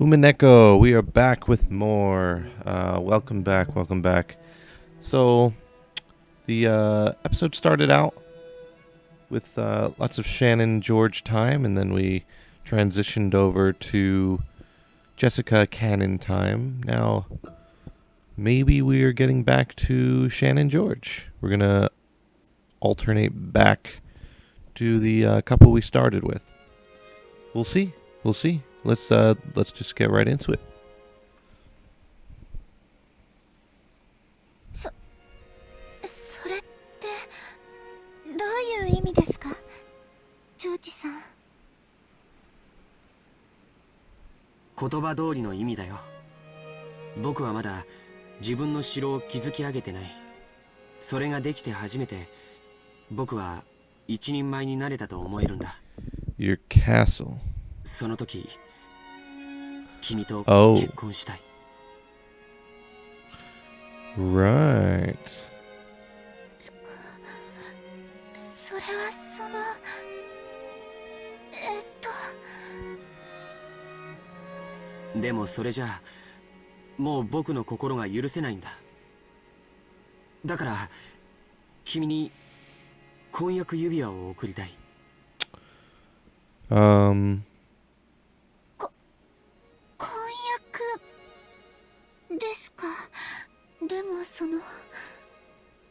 Umineko, we are back with more. Welcome back, welcome back. So, the episode started out with lots of Shannon George time, and then we transitioned over to Jessica Cannon time. Now, maybe we are getting back to Shannon George. We're going to alternate back to the couple we started with. We'll see. We'll see. Let's just get right into it. それってどういう意味ですか、ジョージさん。言葉通りの意味だよ。僕はまだ自分の城を築き上げてない。それができて初めて僕は一人前になれたと思えるんだ。Your castle. その時君と結婚したい。Right. それはそのでもそれじゃあもう僕の心が許せないんだ。だから君に婚約指輪を贈りたい。婚約ですか。でもその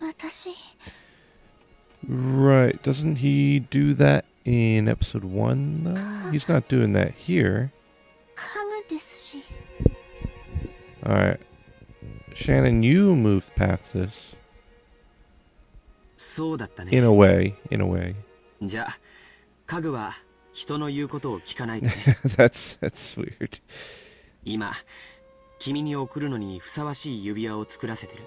私。 Right. Doesn't he do that in episode 1 though? He's not doing that here. 家具ですし。 Alright. Shannon, you moved past this. そうだったね。 In a way. In a way. じゃあ家具は人の言うことを聞かないとね。that's weird. 今君に贈るのにふさわしい指輪を作らせてる。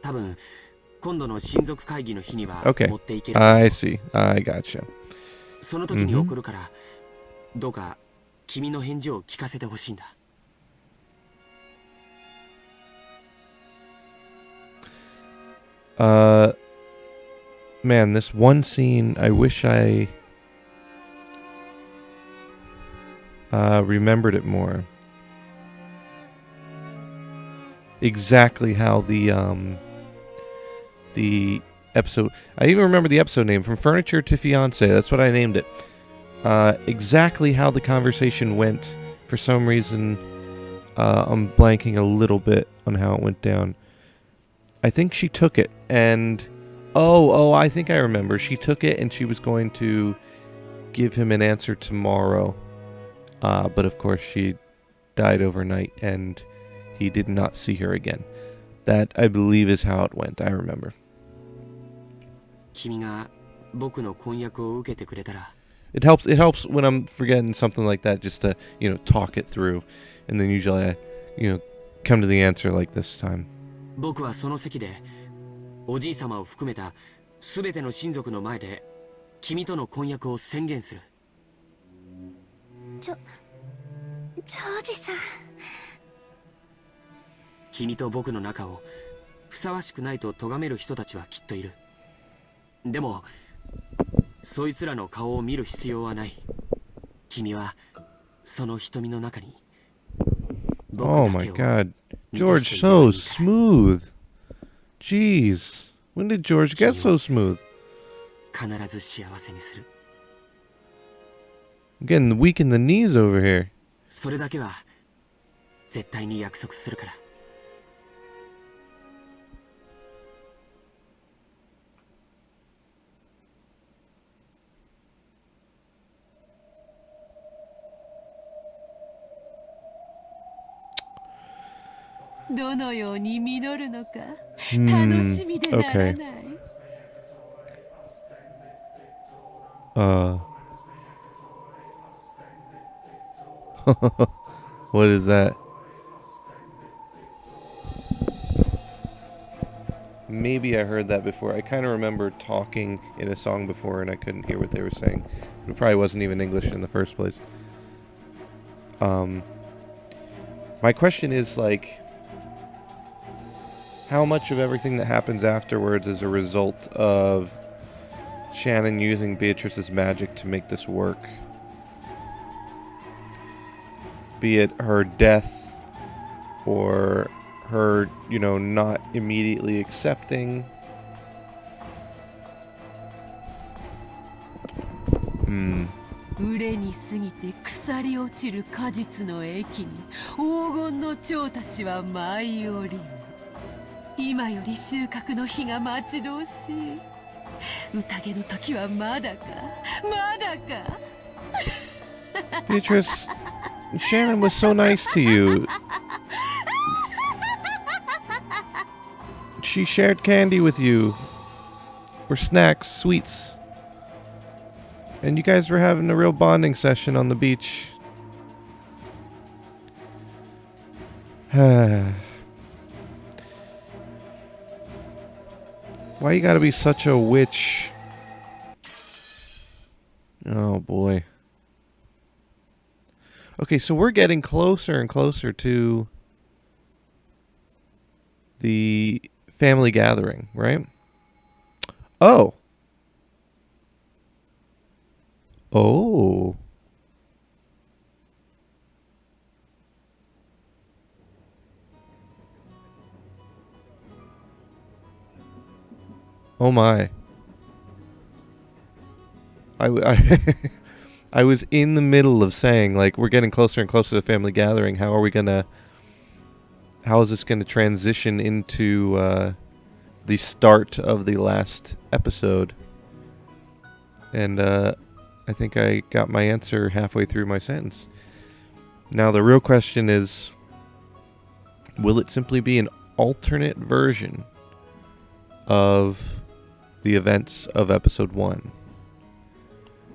多分今度の親族会議の日には持っていける。I see. I gotcha. その時に贈るから、どうか君の返事を聞かせてほしいんだ。Man, this one scene, I wish I remembered it more. Exactly how the episode, I even remember the episode name, From Furniture to Fiance. That's what I named it. Exactly how the conversation went. For some reason, I'm blanking a little bit on how it went down. I think she took it and I think I remember. She took it and she was going to give him an answer tomorrow. But of course she died overnight and he did not see her again. That, I believe, is how it went. I remember. 君が僕の婚約を受けてくれたら。 It helps when I'm forgetting something like that just to, talk it through. And then usually I, come to the answer like this time. 僕はその席でおじい様を含めたすべての親族の前で君との婚約を宣言する。ジョージさん。君と僕の仲をふさわしくないと咎める人たちはきっといる。でもそいつらの顔を見る必要はない。君はその瞳の中に Oh my god. George, so smooth. Jeez. When did George get so smooth? 必ず幸せにする。 I'm getting weak in the knees over here. それだけは絶対に約束するから。 どのように実るのか楽しみでならない。What is that? Maybe I heard that before. I kind of remember talking in a song before and I couldn't hear what they were saying. It probably wasn't even English in the first place. My question is, like, how much of everything that happens afterwards is a result of Shannon using Beatrice's magic to make this work? be it her death or her, not immediately accepting. Hmm. 熟に過ぎて腐り落ちる果実の駅に黄金の蝶たちは舞い降りる。今より収穫の日が待ち遠しい。宴の時はまだか、まだか。Beatrice, Shannon was so nice to you. She shared candy with you, or snacks, sweets. And you guys were having a real bonding session on the beach. Why you gotta be such a witch? Oh boy. Okay, so we're getting closer and closer to the family gathering, right? Oh. Oh. Oh my. I was in the middle of saying, like, we're getting closer and closer to the family gathering. How is this gonna transition into the start of the last episode? And I think I got my answer halfway through my sentence. Now the real question is, will it simply be an alternate version of the events of episode 1?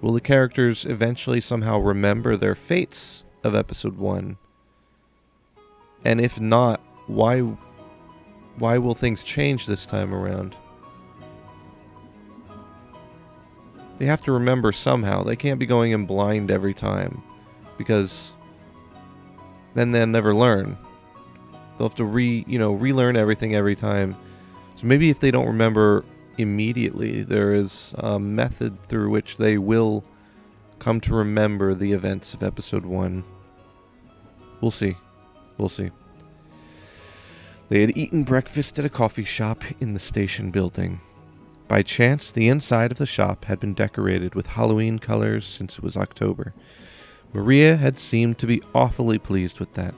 Will the characters eventually somehow remember their fates of episode 1? And if not, why will things change this time around? They have to remember somehow. They can't be going in blind every time, because then they'll never learn. They'll have to relearn everything every time. So maybe if they don't remember immediately, there is a method through which they will come to remember the events of episode 1. We'll see. We'll see. They had eaten breakfast at a coffee shop in the station building. By chance, the inside of the shop had been decorated with Halloween colors since it was October. Maria had seemed to be awfully pleased with that.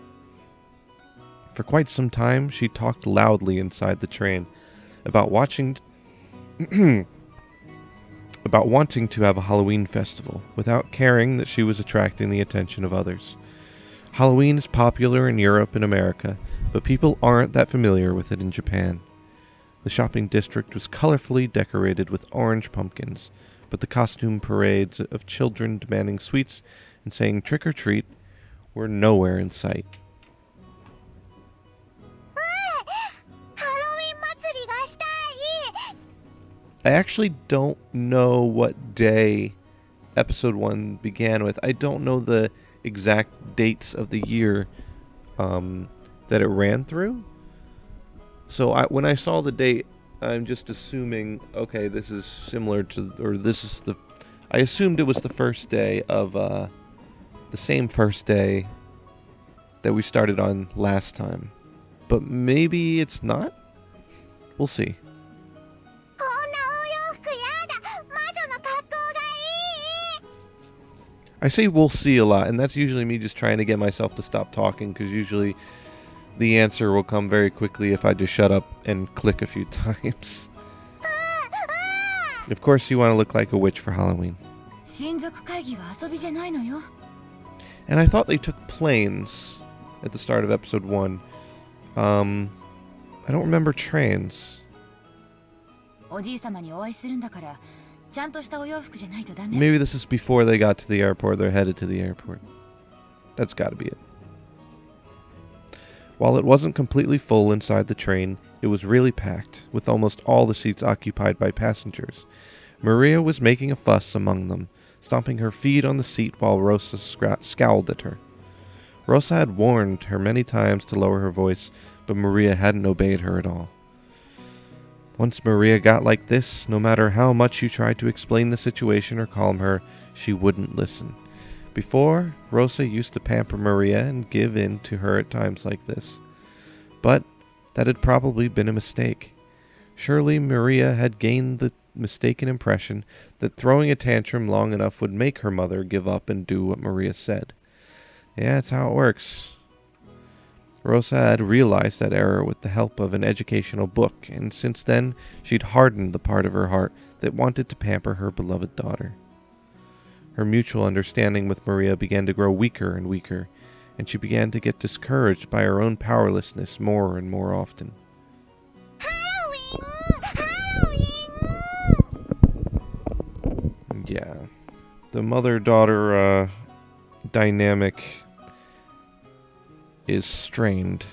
For quite some time, she talked loudly inside the train about wanting to have a Halloween festival, without caring that she was attracting the attention of others. Halloween is popular in Europe and America, but people aren't that familiar with it in Japan. The shopping district was colorfully decorated with orange pumpkins, but the costume parades of children demanding sweets and saying trick or treat were nowhere in sight. I actually don't know what day episode 1 began with. I don't know the exact dates of the year that it ran through. So when I saw the date, I'm just assuming, okay, this is similar to, or this is I assumed it was the first day of, the same first day that we started on last time. But maybe it's not? We'll see. I say we'll see a lot, and that's usually me just trying to get myself to stop talking, because usually the answer will come very quickly if I just shut up and click a few times. Of course you want to look like a witch for Halloween. And I thought they took planes at the start of episode 1. I don't remember trains. Maybe this is before they got to the airport. They're headed to the airport. That's gotta be it. While it wasn't completely full inside the train, it was really packed, with almost all the seats occupied by passengers. Maria was making a fuss among them, stomping her feet on the seat while Rosa scowled at her. Rosa had warned her many times to lower her voice, but Maria hadn't obeyed her at all. Once Maria got like this, no matter how much you tried to explain the situation or calm her, she wouldn't listen. Before, Rosa used to pamper Maria and give in to her at times like this. But that had probably been a mistake. Surely Maria had gained the mistaken impression that throwing a tantrum long enough would make her mother give up and do what Maria said. Yeah, that's how it works. Rosa had realized that error with the help of an educational book, and since then she'd hardened the part of her heart that wanted to pamper her beloved daughter. Her mutual understanding with Maria began to grow weaker and weaker, and she began to get discouraged by her own powerlessness more and more often. Yeah. The mother-daughter dynamic is strained.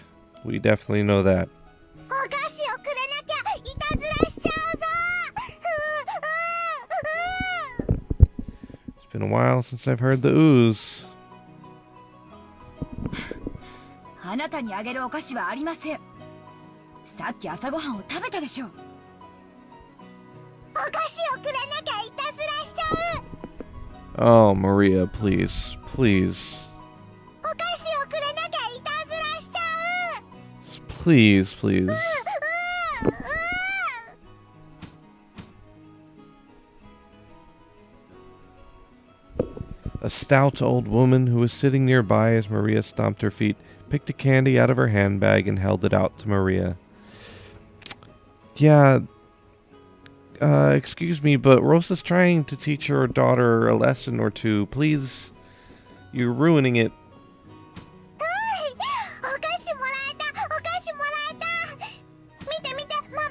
We definitely know that. It's been a while since I've heard the ooze. あなたにあげるお菓子はありません。さっき朝ごはんを食べたでしょ。お菓子をくれなきゃいたずらしちゃう。Oh, Maria, please, please. お菓子をくれなきゃいたずらしちゃう。Please, please. A stout old woman who was sitting nearby as Maria stomped her feet picked a candy out of her handbag and held it out to Maria. Yeah, excuse me, but Rosa's trying to teach her daughter a lesson or two. Please, you're ruining it. お菓子もらえた。お菓子もらえた。見て見て、ママ。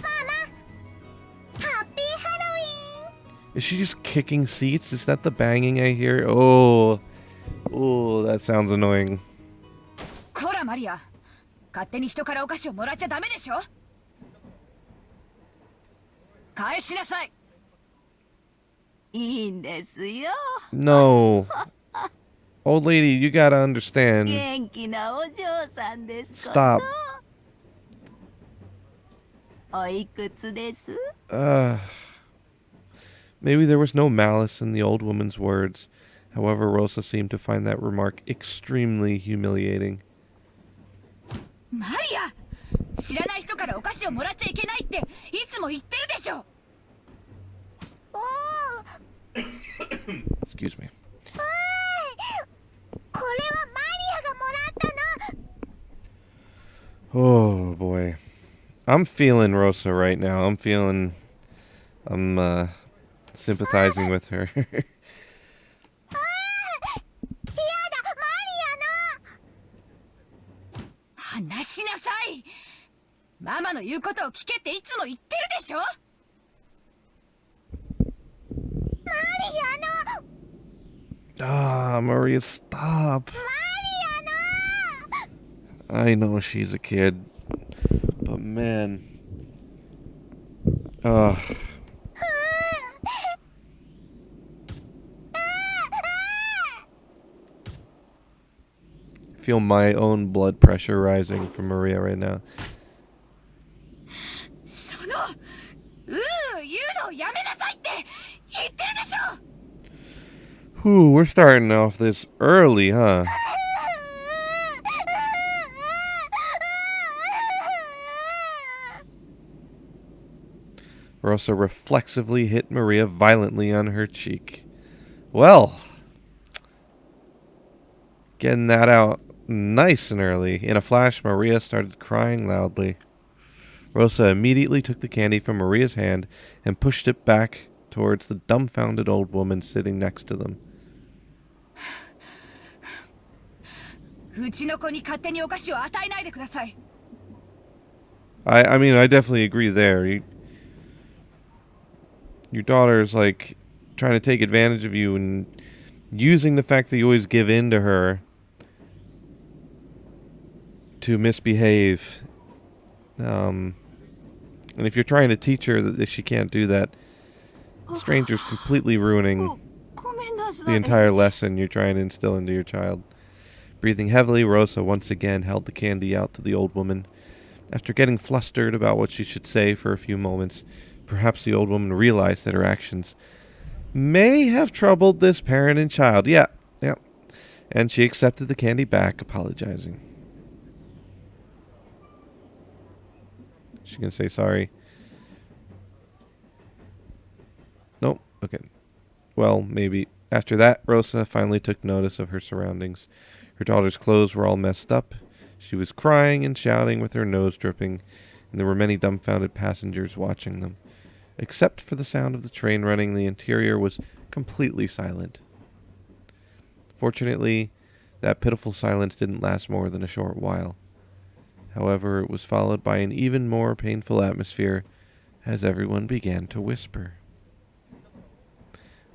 ママ。ハッピーハロウィン。 Is she just kicking seats? Is that the banging I hear? Oh, that sounds annoying. こらマリア、勝手に人からお菓子をもらっちゃダメでしょ。返しなさい。いいんですよ。 No. Old lady, you gotta understand. 元気なお嬢さんですこと。 Stop. おいくつです？ Maybe there was no malice in the old woman's words. However, Rosa seemed to find that remark extremely humiliating. マリア、知らない人からお菓子をもらっちゃいけないっていつも言ってるでしょ。Excuse me. これはマリアがもらったの。 Oh boy. I'm feeling Rosa right now. I'm sympathizing with her. やだ、マリアの。話しなさい。ママの言うことを聞けっていつも言ってるでしょ。マリアの。 Ah, Maria, stop. マリアの。 I know she's a kid, but man. Ugh. Feel my own blood pressure rising from Maria right now. その言うのをやめなさいって言ってるでしょ。 Whew, we're starting off this early, huh? Rosa reflexively hit Maria violently on her cheek. Well, getting that out nice and early. In a flash, Maria started crying loudly. Rosa immediately took the candy from Maria's hand and pushed it back towards the dumbfounded old woman sitting next to them. うちの子に勝手にお菓子を与えないでください。 I mean, I definitely agree there. Your daughter's like trying to take advantage of you and using the fact that you always give in to her to misbehave. And if you're trying to teach her that she can't do that, the stranger's completely ruining the entire lesson you're trying to instill into your child. Breathing heavily, Rosa once again held the candy out to the old woman. After getting flustered about what she should say for a few moments, perhaps the old woman realized that her actions may have troubled this parent and child. Yeah, yeah. And she accepted the candy back, apologizing. She gonna say sorry? Nope. Okay. Well, maybe. After that, Rosa finally took notice of her surroundings. Her daughter's clothes were all messed up. She was crying and shouting with her nose dripping, and there were many dumbfounded passengers watching them. Except for the sound of the train running, the interior was completely silent. Fortunately, that pitiful silence didn't last more than a short while. However, it was followed by an even more painful atmosphere as everyone began to whisper.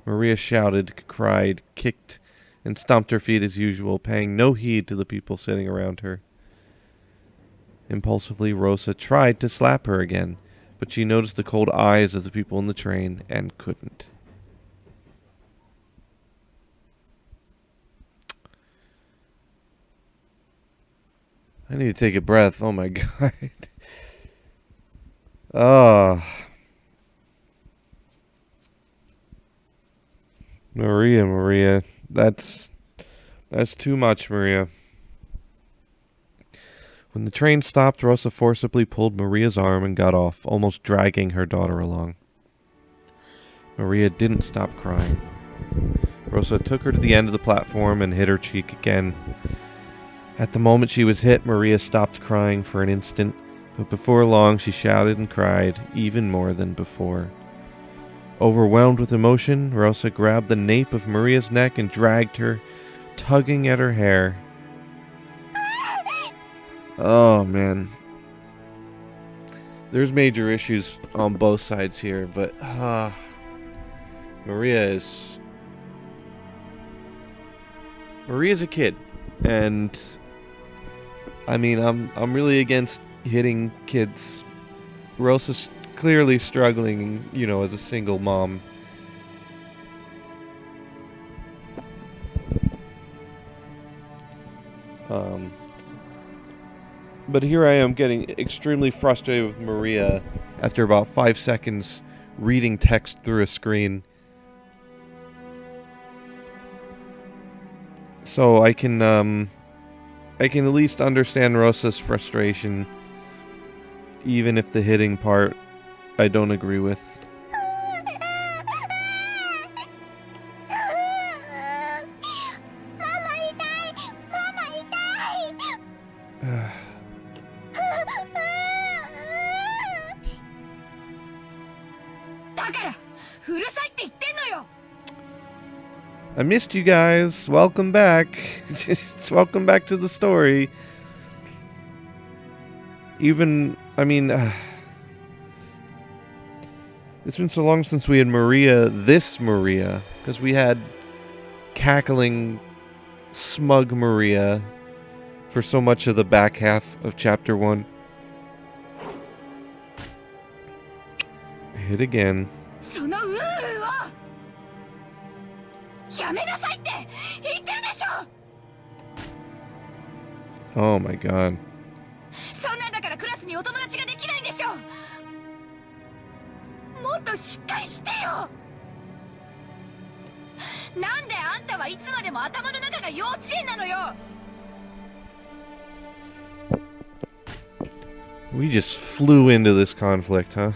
Maria shouted, cried, kicked, and stomped her feet as usual, paying no heed to the people sitting around her. Impulsively, Rosa tried to slap her again, but she noticed the cold eyes of the people in the train and couldn't. I need to take a breath. Oh my god. Ah. Maria. That's too much, Maria. When the train stopped, Rosa forcibly pulled Maria's arm and got off, almost dragging her daughter along. Maria didn't stop crying. Rosa took her to the end of the platform and hit her cheek again. At the moment she was hit, Maria stopped crying for an instant, but before long she shouted and cried even more than before. Overwhelmed with emotion, Rosa grabbed the nape of Maria's neck and dragged her, tugging at her hair. Oh, man. There's major issues on both sides here, but Maria's a kid, and I mean, I'm really against hitting kids. Rosa's clearly struggling, you know, as a single mom. But here I am getting extremely frustrated with Maria after about 5 seconds reading text through a screen. So I can at least understand Rosa's frustration, even if the hitting part I don't agree with. I missed you guys. Welcome back. Welcome back to the story. Even, I mean, it's been so long since we had this Maria, because we had cackling, smug Maria for so much of the back half of Chapter 1. Hit again. Oh my god. We just flew into this conflict, huh?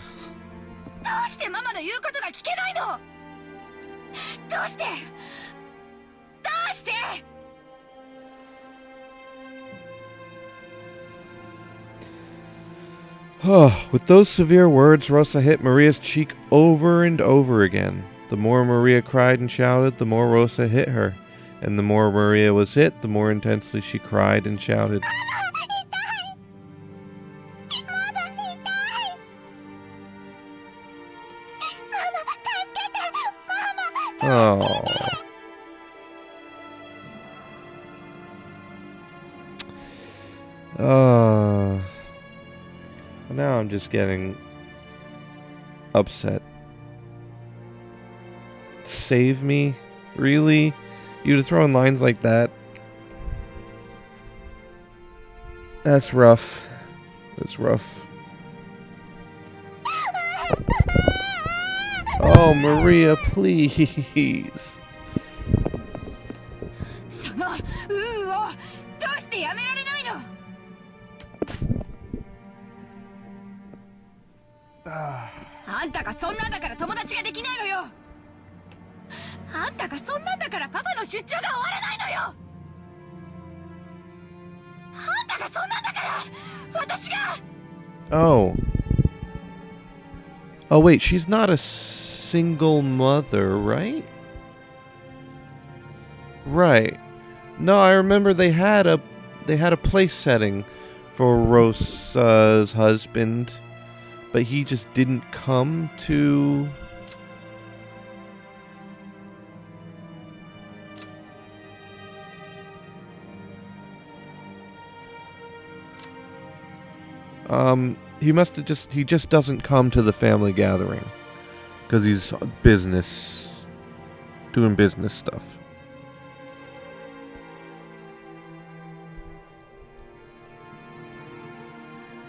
With those severe words, Rosa hit Maria's cheek over and over again. The more Maria cried and shouted, the more Rosa hit her. And the more Maria was hit, the more intensely she cried and shouted. Oh. Now I'm just getting upset. Save me? Really? You to throw in lines like that? That's rough. That's rough. Oh, Maria, please. そのウーをどうしてやめられないの。あんたがそんなんだから友達ができないのよ。あんたがそんなんだからパパの出張が終わらないのよ。あんたがそんなんだから私が。 Oh. Oh, wait, she's not a single mother, right? Right. No, I remember they had a place setting for Rosa's husband, but he just didn't come to. He must have he just doesn't come to the family gathering because he's doing business stuff.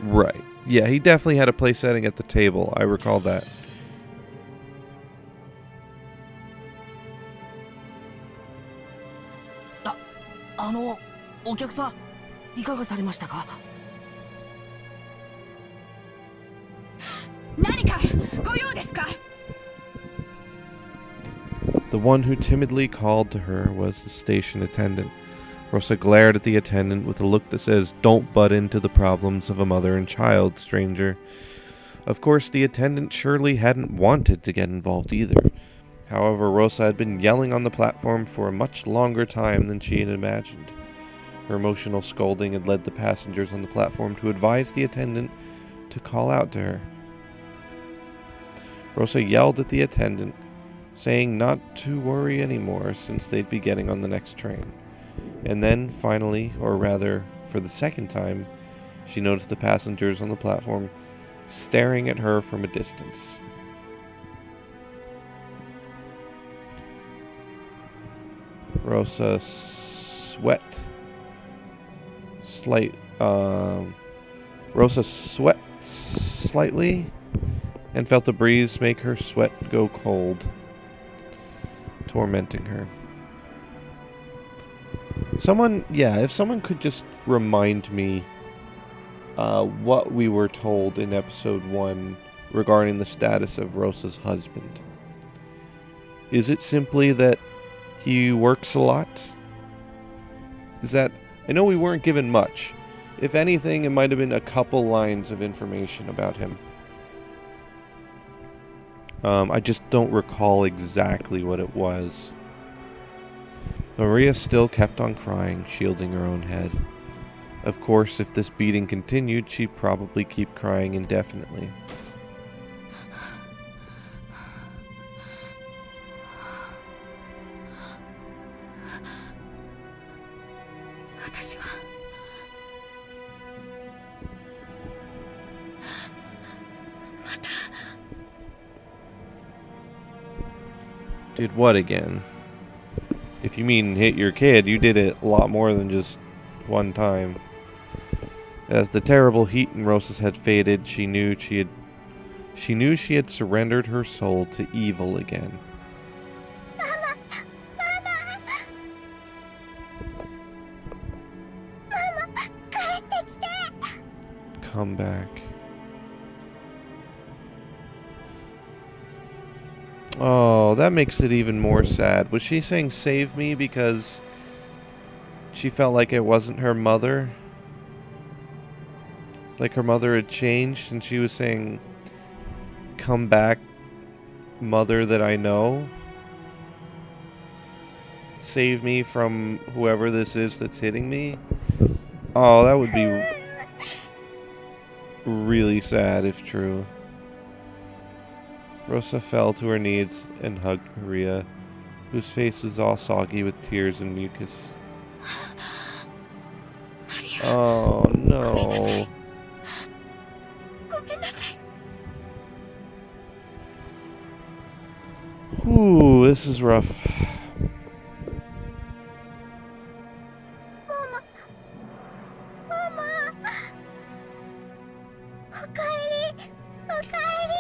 Right. Yeah, he definitely had a place setting at the table. I recall that. お客さんいかがされましたか。何かご用ですか。 The one who timidly called to her was the station attendant. Rosa glared at the attendant with a look that says, "Don't butt into the problems of a mother and child, stranger." Of course, the attendant surely hadn't wanted to get involved either. However, Rosa had been yelling on the platform for a much longer time than she had imagined. Her emotional scolding had led the passengers on the platform to advise the attendant to call out to her. Rosa yelled at the attendant, saying not to worry anymore since they'd be getting on the next train. And then, finally, or rather, for the second time, she noticed the passengers on the platform staring at her from a distance. Rosa Rosa sweat slightly and felt a breeze make her sweat go cold, tormenting her. If someone could just remind me what we were told in episode 1 regarding the status of Rosa's husband. Is it simply that he works a lot? I know we weren't given much. If anything, it might have been a couple lines of information about him. I just don't recall exactly what it was. Maria still kept on crying, shielding her own head. Of course, if this beating continued, she'd probably keep crying indefinitely. 私は Did what again? If you mean hit your kid, you did it a lot more than just one time. As the terrible heat in Rosa's head faded, she knew she had surrendered her soul to evil again. Come back. Oh, that makes it even more sad. Was she saying save me because she felt like it wasn't her mother? Like her mother had changed and she was saying, come back, mother that I know? Save me from whoever this is that's hitting me? Oh, that would be really sad if true. Rosa fell to her knees and hugged Maria, whose face was all soggy with tears and mucus. Oh no. Ooh, this is rough.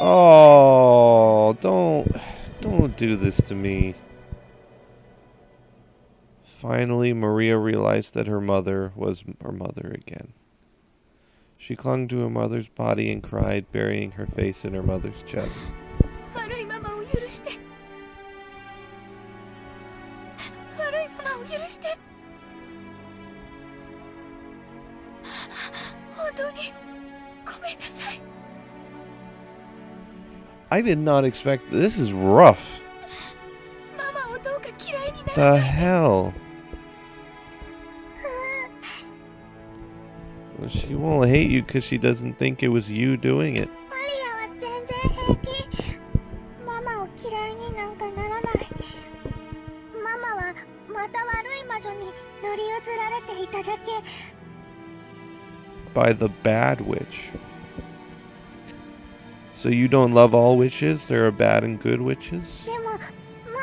Oh, don't. Don't do this to me. Finally, Maria realized that her mother was her mother again. She clung to her mother's body and cried, burying her face in her mother's chest. 悪いママを許して悪いママを許して本当にごめんなさい I did not expect this. Is rough. ママをどうか嫌いにな The らない hell? Well, she won't hate you because she doesn't think it was you doing it. マリアは全然平気。ママを嫌いになんかならない。ママはまた悪い魔女に乗り移られていただけ。 By the bad witch. So you don't love all witches? There are bad and good witches? でもマ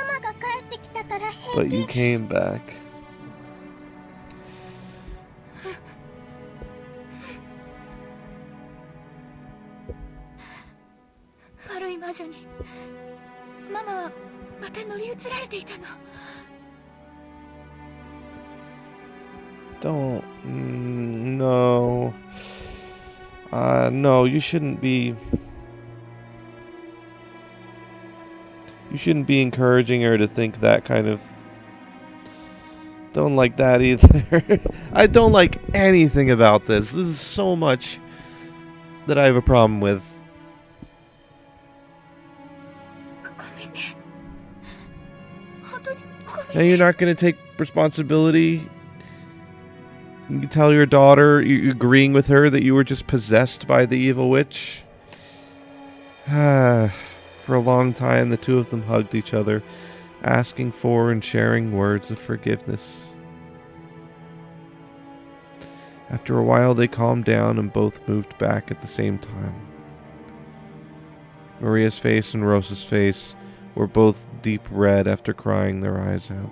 マが帰ってきたから平 But you 気。 came back. 悪い魔女にママはまた乗り移られていたの Don't. No. No, you shouldn't be. You shouldn't be encouraging her to think that kind of. Don't like that either. I don't like anything about this. This is so much that I have a problem with. ごめんね本当にごめん Now you're not going to take responsibility. You can tell your daughter, you agreeing with her that you were just possessed by the evil witch. For a long time, the two of them hugged each other, asking for and sharing words of forgiveness. After a while, they calmed down and both moved back at the same time. Maria's face and Rosa's face were both deep red after crying their eyes out.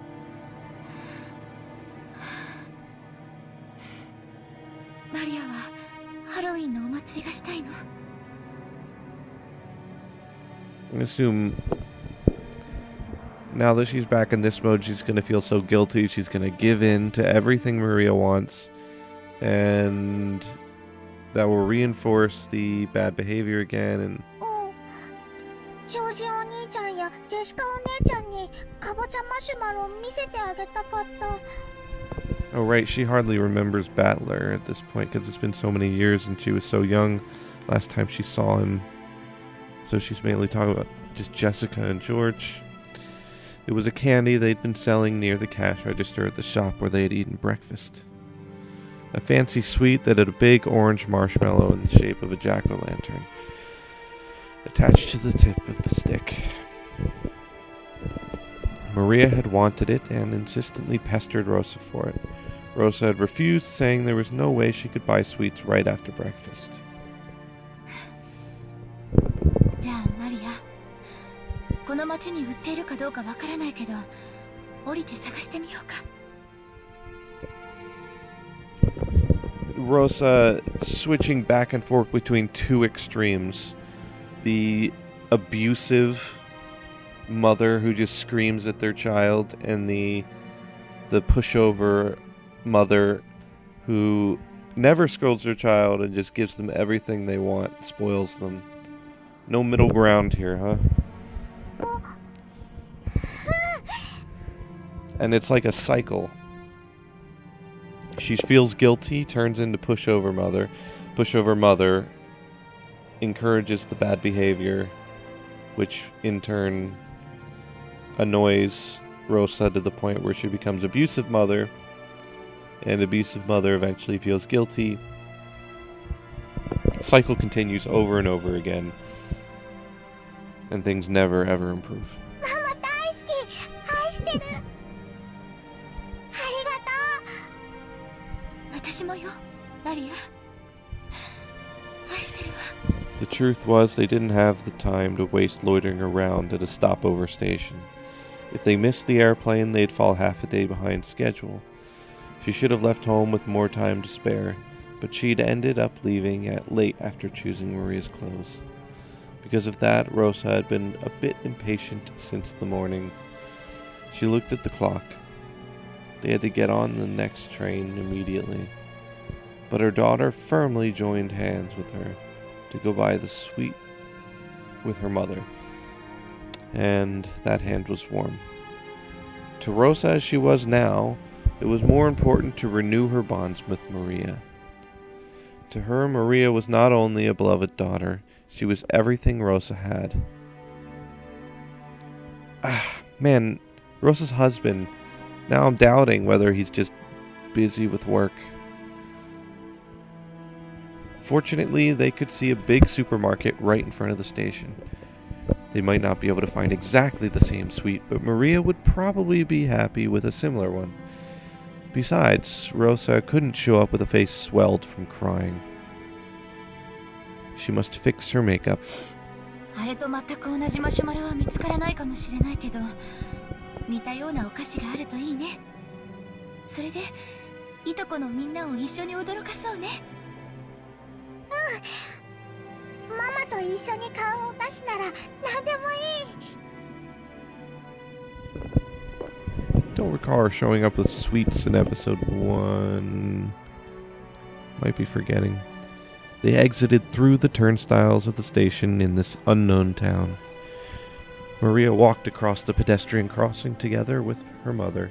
マリアはハロウィンのお祭りがしたいの I assume now that she's back in this mode, she's going to feel so guilty. She's going to give in to everything Maria wants. And that will reinforce the bad behavior again. And うん。ジョージお兄ちゃんやジェシカお姉ちゃんにかぼちゃマシュマロを見せてあげたかった。 oh, right, she hardly remembers Battler at this point because it's been so many years and she was so young last time she saw him. So she's mainly talking about just Jessica and George. It was a candy they'd been selling near the cash register at the shop where they had eaten breakfast. A fancy sweet that had a big orange marshmallow in the shape of a jack-o'-lantern attached to the tip of the stick. Maria had wanted it and insistently pestered Rosa for it. Rosa had refused, saying there was no way she could buy sweets right after breakfast. じゃあマリアこの町に売っているかどうかわからないけど降りて探してみようか Rosa switching back and forth between two extremes. The abusive mother who just screams at their child and the pushover mother who never scolds her child and just gives them everything they want, spoils them. No middle ground here, huh? And it's like a cycle. She feels guilty, turns into pushover mother. Pushover mother encourages the bad behavior, which in turn annoys Rosa to the point where she becomes abusive mother. And abusive mother eventually feels guilty. Cycle continues over and over again. And things never ever improve. ママ大好き。愛してる。ありがとう。私もよマリア愛してるわ The truth was they didn't have the time to waste loitering around at a stopover station. If they missed the airplane, they'd fall half a day behind schedule. She should have left home with more time to spare, but she'd ended up leaving late after choosing Maria's clothes. Because of that, Rosa had been a bit impatient since the morning. She looked at the clock. They had to get on the next train immediately. But her daughter firmly joined hands with her to go buy the sweet with her mother. And that hand was warm. To Rosa as she was now, it was more important to renew her bonds with Maria. To her, Maria was not only a beloved daughter, she was everything Rosa had. Man, Rosa's husband. Now I'm doubting whether he's just busy with work. Fortunately, they could see a big supermarket right in front of the station. They might not be able to find exactly the same sweet, but Maria would probably be happy with a similar one. Besides, Rosa couldn't show up with a face swelled from crying. She must fix her makeup. あれと全く同じマシュマロは見つからないかもしれないけど、似たようなお菓子があるといいね。それでいとこのみんなを一緒に驚かそうね。ママと一緒に買うお菓子なら何でもいい。 Don't recall her showing up with sweets in episode 1. Might be forgetting. They exited through the turnstiles of the station in this unknown town. Maria walked across the pedestrian crossing together with her mother,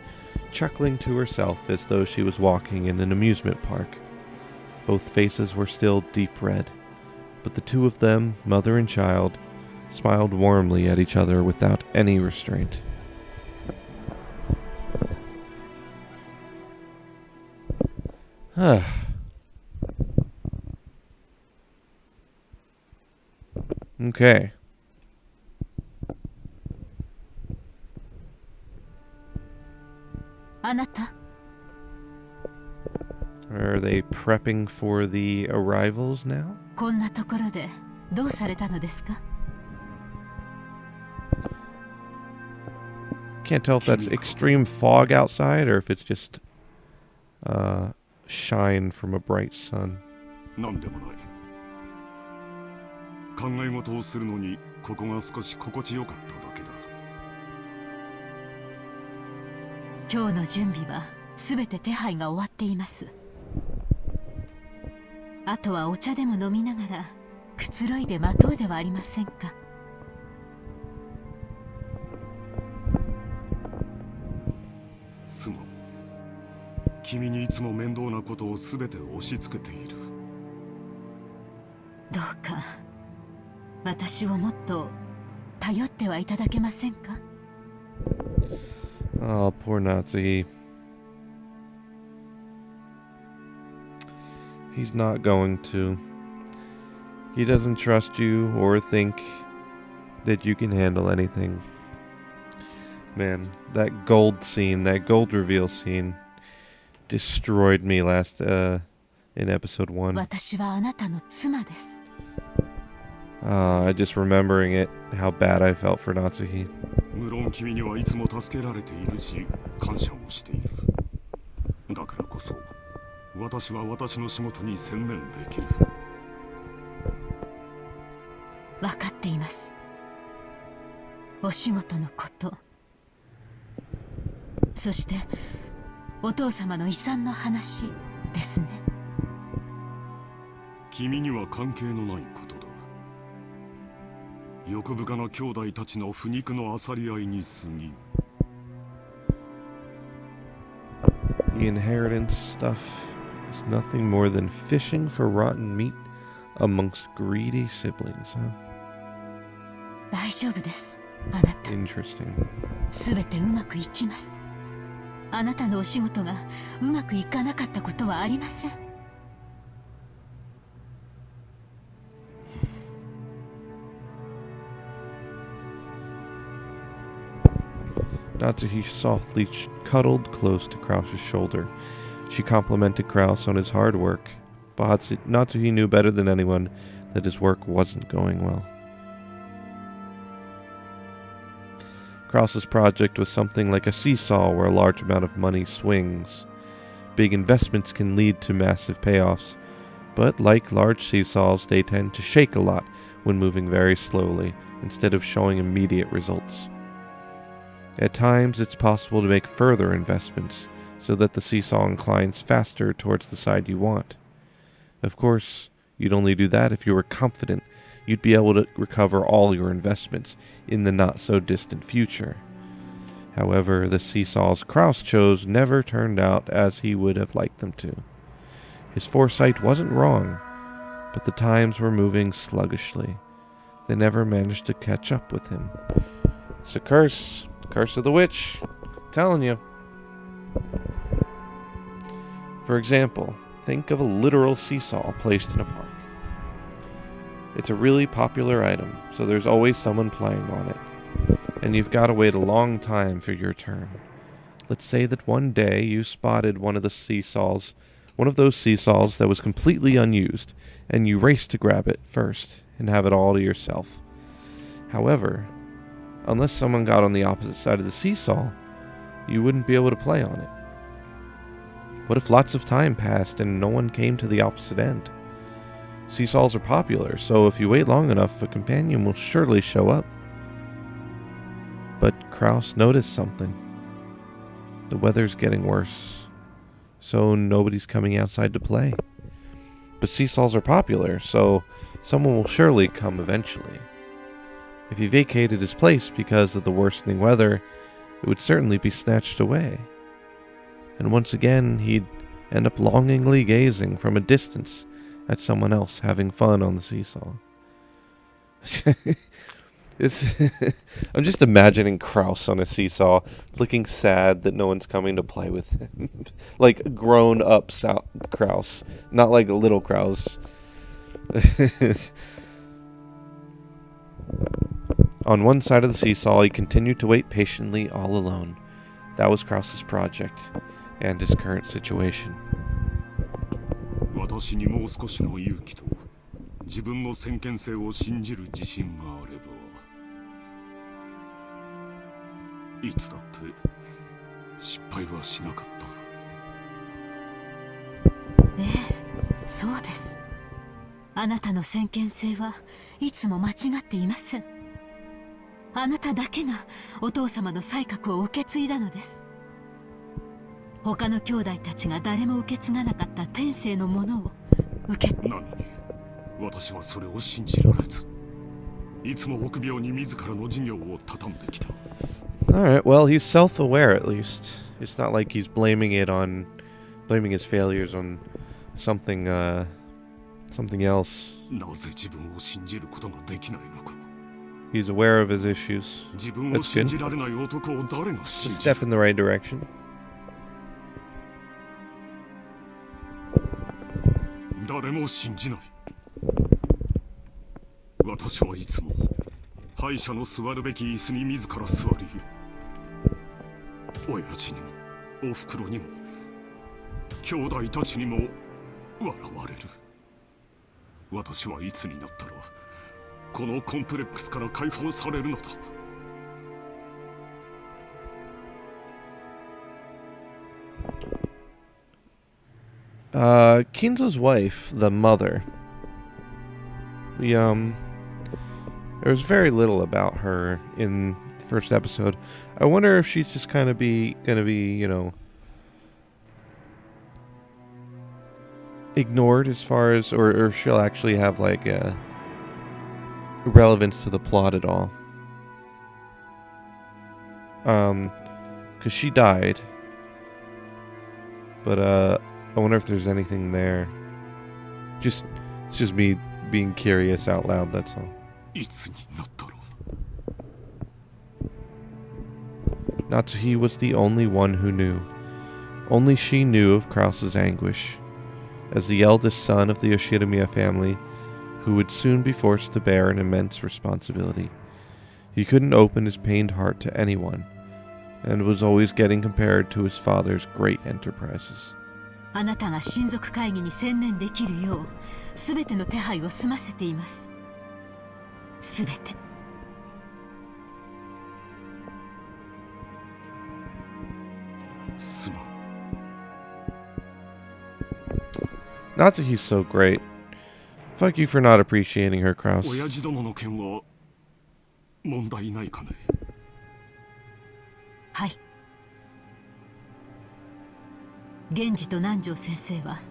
chuckling to herself as though she was walking in an amusement park. Both faces were still deep red, but the two of them, mother and child, smiled warmly at each other without any restraint. Okay. あなた Are they prepping for the arrivals now? こんなところでどうされたのですか？ Can't tell if that's extreme fog outside or if it's just shine from a bright sun. なんでもない。考え事をするのにここが少し心地よかっただけだ。今日の準備はすべて手配が終わっています。あとはお茶でも飲みながらくつろいで待とうではありませんか。すまん。君にいつも面倒なことをすべて押し付けている。どうか私をもっと頼ってはいただけませんか。 Oh, poor Nazi. He's not going to. He doesn't trust you or think that you can handle anything. Man, that gold scene, that gold reveal scene destroyed me last in episode 1. 私はあなたの妻です。Just remembering it, how bad I felt for Natsuhi. 無論君にはいつも助けられているし、感謝もしている。だからこそ、私は私の仕事に専念できる。分かっています。お仕事のこと、そしてお父様の遺産の話ですね。君には関係のないことだ。欲深な兄弟たちの腐肉の漁り合いに過ぎ。The inheritance stuff is nothing more than fishing for rotten meat amongst greedy siblings, huh? 大丈夫です。あなた。Interesting. すべてうまくいきます。あなたのお仕事がうまくいかなかったことはありません。Natsuhi softly cuddled close to Krause's shoulder. She complimented Krause on his hard work, but Natsuhi knew better than anyone that his work wasn't going well. Krause's project was something like a seesaw where a large amount of money swings. Big investments can lead to massive payoffs, But like large seesaws, they tend to shake a lot when moving very slowly, instead of showing immediate results. At times, it's possible to make further investments so that the seesaw inclines faster towards the side you want. Of course, you'd only do that if you were confident you'd be able to recover all your investments in the not-so-distant future. However, the seesaws Kraus chose never turned out as he would have liked them to. His foresight wasn't wrong, but the times were moving sluggishly. They never managed to catch up with him. It's a curse. Curse of the witch. I'm telling you. For example, think of a literal seesaw placed in a park. It's a really popular item, so there's always someone playing on it. And you've got to wait a long time for your turn. Let's say that one day you spotted one of those seesaws that was completely unused, and you raced to grab it first and have it all to yourself. However, unless someone got on the opposite side of the seesaw, you wouldn't be able to play on it. What if lots of time passed and no one came to the opposite end? Seesaws are popular, so if you wait long enough, a companion will surely show up. But Kraus noticed something. The weather's getting worse, so nobody's coming outside to play. But seesaws are popular, so someone will surely come eventually. If he vacated his place because of the worsening weather, it would certainly be snatched away. And once again, he'd end up longingly gazing from a distance at someone else having fun on the seesaw. I'm just imagining Kraus on a seesaw, looking sad that no one's coming to play with him. Like grown-up Kraus, not like a little Kraus. On one side of the seesaw, he continued to wait patiently all alone. That was Kraus's project, and his current situation. 私にもう少しの勇気と自分の先見性を信じる自信があればいつだって失敗はしなかった。ええ、そうです。あなたの先見性はいつも間違っていません。あなただけがお父様の才覚を受け継いだのです。他の兄弟たちが誰も受け継がなかった天性のものを受け。なのに私はそれを信じられず、いつも臆病に自らの事業を畳んできた。Alright, well, he's self-aware at least. It's not like he's blaming his failures on something else. なぜ自分を信じることができないのか。He's aware of his issues. 自分を信じられない男を誰が It's 信 a じる。 step in the right direction. 誰も信じない。私はいつも敗者の座るべき椅子に自ら座り、親父にもおふくろにも兄弟たちにも笑われる。私はいつになったらこのコンプレックスから解放されるのだ。Kinzo's wife, the mother. There was very little about her in the first episode. I wonder if she's just gonna be, ignored as far as, or she'll actually have like a relevance to the plot at all. 'Cause she died. But I wonder if there's anything there. It's just me being curious out loud, that's all. いつになったら。 Natsuhi was the only one who knew. Only she knew of Kraus's anguish. As the eldest son of the Yoshirimiya family, who would soon be forced to bear an immense responsibility, he couldn't open his pained heart to anyone, and was always getting compared to his father's great enterprises. あなたが親族会議に専念できるよう全ての手配を済ませています。全て。すまん。Natsuhi's so great. Fuck you for not appreciating her, Kraus. 親父殿の件は問題ないかね。はい。源氏と南條先生は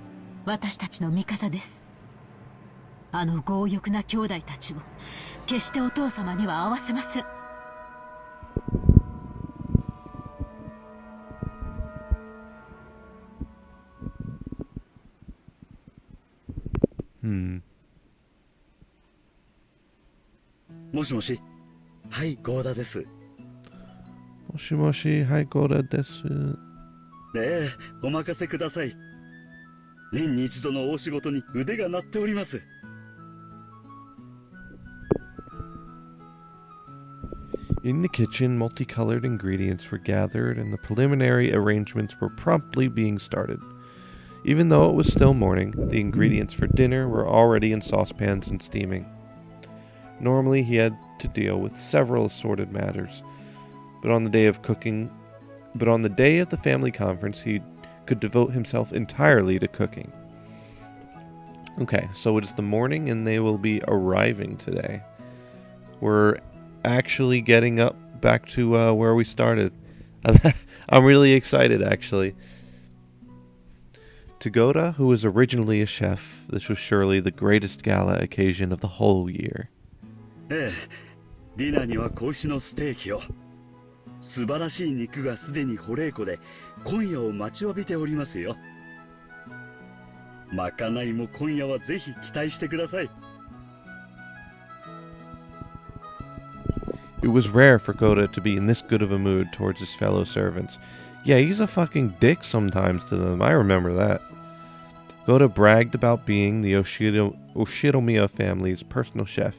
私たちの味方です。あの強欲な兄弟たちを決してお父様には合わせません。もしもし。はい、ゴーダです。もしもし、はい、ゴーダです。ええ、お任せください。年に一度の大仕事に腕が鳴っております。In the kitchen, multicolored ingredients were gathered and the preliminary arrangements were promptly being started. Even though it was still morning, the ingredients for dinner were already in saucepans and steaming. Normally, he had to deal with several assorted matters, but on the day of the family conference, he could devote himself entirely to cooking. Okay, so it is the morning and they will be arriving today. We're actually getting up back to where we started. I'm really excited, actually. To Goda, who was originally a chef, this was surely the greatest gala occasion of the whole year. ええ、ディナーには子牛のステーキを。素晴らしい肉がすでに保冷庫で今夜を待ちわびておりますよ。まかないも今夜はぜひ期待してください。It was rare for Goda to be in this good of a mood towards his fellow servants. Yeah, he's a fucking dick sometimes to them, I remember that. Goda bragged about being the Oshiromiya family's personal chef,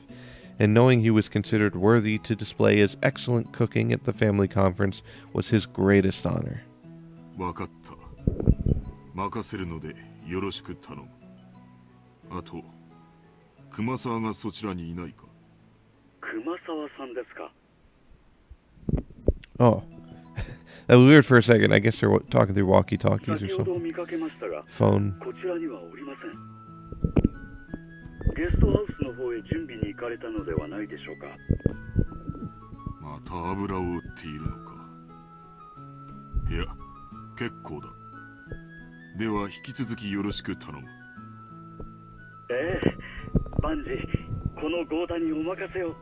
and knowing he was considered worthy to display his excellent cooking at the family conference was his greatest honor. わかった。任せるのでよろしく頼む。あと、熊沢がそちらにいないか。熊沢さんですか。Oh. That was weird for a second. I guess they're talking through walkie-talkies or something. Phone. こちらにはおりません。ゲストハウスの方へ準備に行かれたのではないでしょうか。また油を売っているのか。いや、結構だ。では引き続きよろしく頼む。ええ、万事このゴーダにお任せを。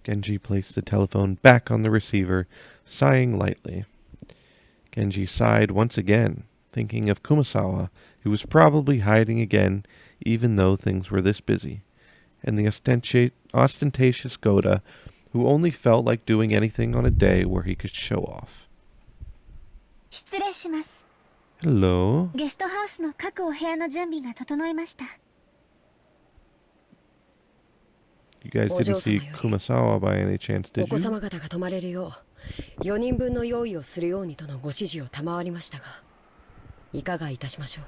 Genji placed the telephone back on the receiver, sighing lightly. Genji sighed once again, thinking of Kumasawa, who was probably hiding again, even though things were this busy, and the ostentatious Goda, who only felt like doing anything on a day where he could show off. 失礼します。 Hello. ゲストハウスの各お部屋の準備が整いました。You guys didn't see Kumasawa by any chance, お did 子 you? 様方が泊まれるよう4人分の用意をするようにとのご指示を賜りましたが、いかがいたしましょう。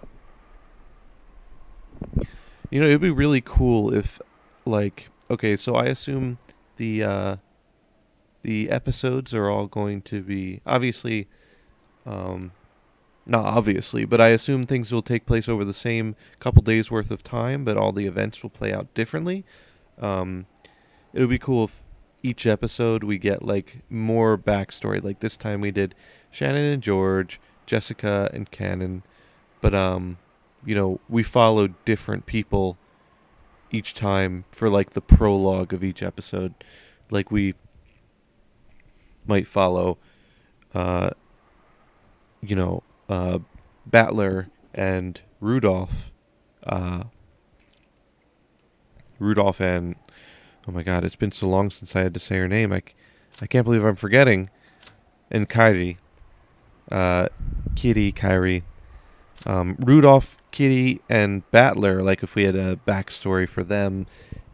You know, it'd be really cool if, like, okay, so I assume the episodes are all going to be obviously, not obviously, but I assume things will take place over the same couple days worth of time, but all the events will play out differently. It would be cool if each episode we get like more backstory. Like this time we did Shannon and George, Jessica and Cannon, but you know, we followed different people each time for like the prologue of each episode. Like we might follow you know, Battler and Rudolph and, oh my god, it's been so long since I had to say her name. I can't believe I'm forgetting. And Kairi. Kitty, Kairi. Rudolph, Kitty, and Battler, like if we had a backstory for them,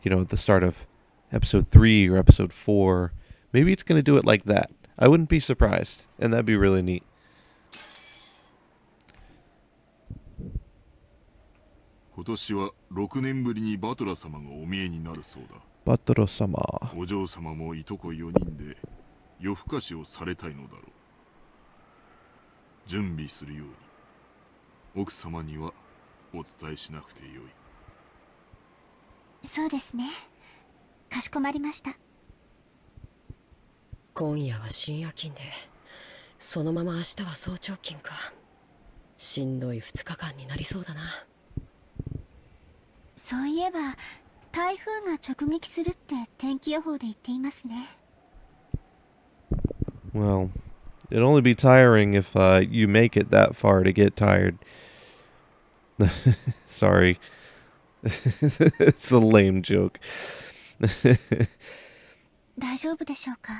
you know, at the start of episode 3 or episode 4. Maybe it's going to do it like that. I wouldn't be surprised. And that'd be really neat. 今年は6年ぶりにバトラ様がお見えになるそうだ。バトラ様。お嬢様もいとこ4人で夜更かしをされたいのだろ準備するように奥様にはお伝えしなくてよい。そうですね。かしこまりました。今夜は深夜勤で、そのまま明日は早朝勤か。しんどい2日間になりそうだな。そういえば台風が直撃するって天気予報で言っていますね。 Well, it'd only be tiring if you make it that far to get tired. Sorry. It's a lame joke. 大丈夫でしょうか。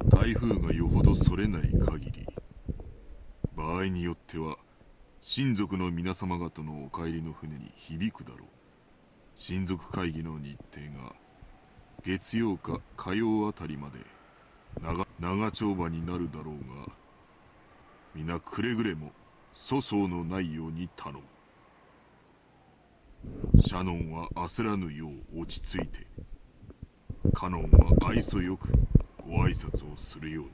台風がよほどそれない限り、場合によっては親族の皆様方のお帰りの船に響くだろう。親族会議の日程が月曜か火曜あたりまで長丁場になるだろうが、皆くれぐれも粗相のないように頼む。シャノンは焦らぬよう落ち着いて、カノンは愛想よくご挨拶をするように。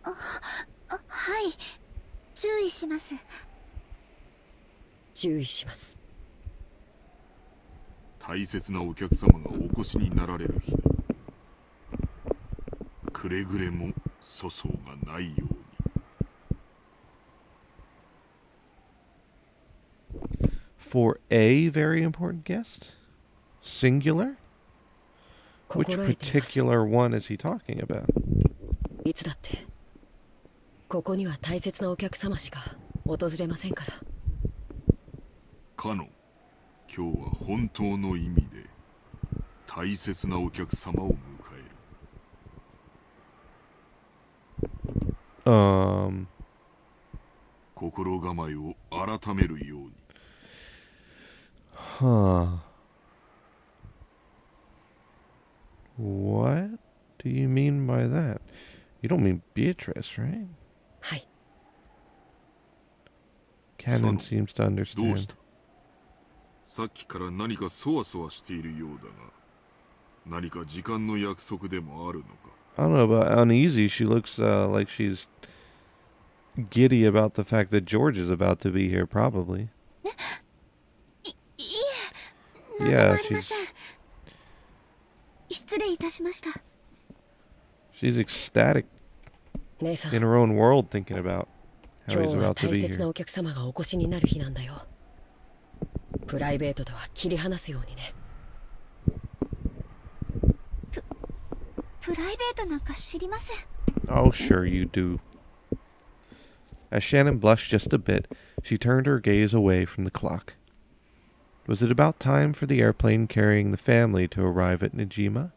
はい、注意します。注意します。大切なお客様がお越しになられる日だ。くれぐれも粗相がないように。For a very important guest? Singular? Which 心得ています。 particular one is he talking about? いつだってここには大切なお客様しか訪れませんから。カノン、今日は本当の意味で大切なお客様を迎える。心構えを改めるように。Huh. What do you mean by that? You don't mean Beatrice, right? はい。 Canon seems to どうし understand. た？さっきから何かそわそわしているようだが、何か時間の約束でもあるのか？ I don't know about uneasy. She looks like she's giddy about the fact that George is about to be here, probably. いえ、なんでも Yeah, ありません。失礼いたしました。 she's ecstatic 姉さん、 in her own world thinking about how 今 he's 日は about to 大 be 切な here. お客様がお越しになる日なんだよ。プライベートとは切り離すようにね。プライベートなんか知りません。 Oh, sure you do. As Shannon blushed just a bit, she turned her gaze away from the clock. Was it about time for the airplane carrying the family to arrive at Najima?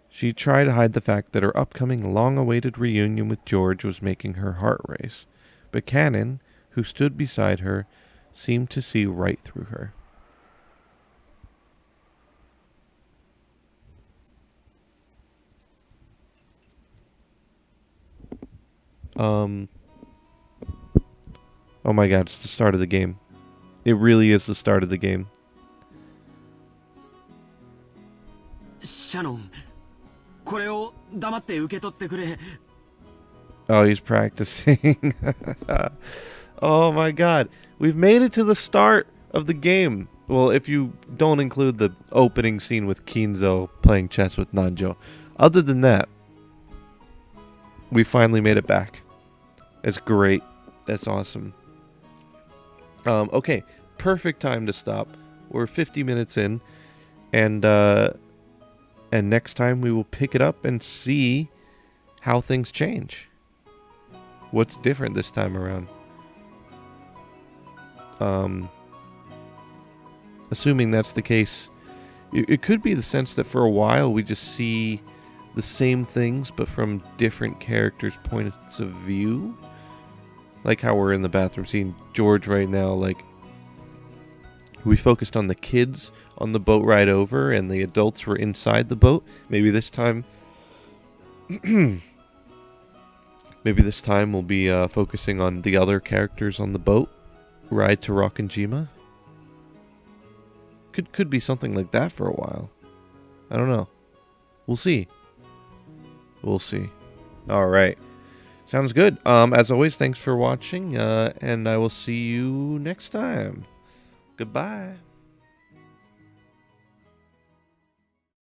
She tried to hide the fact that her upcoming long-awaited reunion with George was making her heart race, but Cannon, who stood beside her, seemed to see right through her. Oh my god, it's the start of the game. It really is the start of the game. シャノン、これを黙って受け取ってくれ。 Oh, he's practicing. Oh my god. We've made it to the start of the game. Well, if you don't include the opening scene with Kinzo playing chess with Nanjo. Other than that, we finally made it back. It's great. That's awesome. Okay, perfect time to stop. We're 50 minutes in, and next time we will pick it up and see how things change. What's different this time around? Assuming that's the case, it could be the sense that for a while we just see the same things but from different characters' points of view. Like how we're in the bathroom seeing George right now, like we focused on the kids on the boat ride over and the adults were inside the boat. Maybe this time we'll be focusing on the other characters on the boat ride to Rockinjima. Could be something like that for a while. I don't know. We'll see. We'll see. All right. Sounds good. As always, thanks for watching, and I will see you next time. Goodbye.